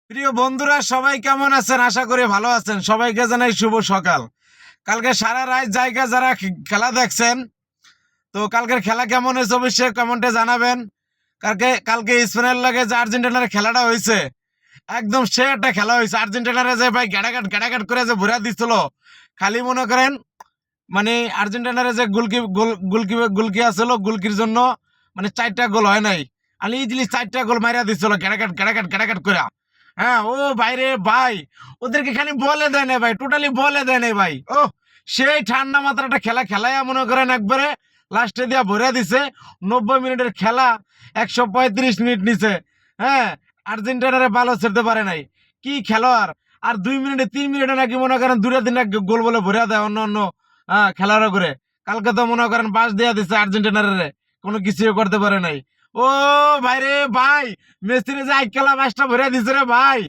প্রিয় বন্ধুরা, সবাই কেমন আছেন? আশা করি ভালো আছেন। সবাইকে জানাই শুভ সকাল। কালকে সারা রাত জায়গা যারা খেলা দেখছেন, তো কালকের খেলা কেমন হয়েছে অবশ্যই কমেন্টে জানাবেন। কালকে কালকে স্পেনের লাগে যে আর্জেন্টিনার খেলাটা হয়েছে, একদম সে একটা খেলা হয়েছে। আর্জেন্টিনারে যে ভাই গ্যাড়াগাট করে যে ভরা দিছিল, খালি মনে করেন মানে আর্জেন্টিনারে যে গুলকি আসছিল, গুলকির জন্য মানে 4টা গোল হয় নাই। আমি ইজিলি 4টা গোল মাইরা দিছিল গ্যাড়াগাট করে। হ্যাঁ, ও বাইরে ভাই, ওদেরকে খালি বলে দেয় না ভাই, টোটালি বলে দেয় না ভাই। ও সেই ঠান্ডা মাত্রাটা খেলা খেলায় মনে করেন একবারে লাস্টে দিয়া ভরে দিছে। 90 মিনিটের খেলা 135 মিনিট নিছে। হ্যাঁ, আর্জেন্টিনারে ভালো ছেড়তে পারে নাই। কি খেলোয়াড়! আর 2 মিনিটে 3 মিনিটে নাকি মনে করেন দুটা দিন গোল বলে ভরে দেয় অন্য অন্য খেলারও করে। কালকে তো মনে করেন বাস দেয়া দিছে আর্জেন্টিনার, কোনো কিছুই করতে পারে নাই। ও ভাই রে ভাই, মেসির যে এক খেলা বাসটা ভরে দিছে রে ভাই।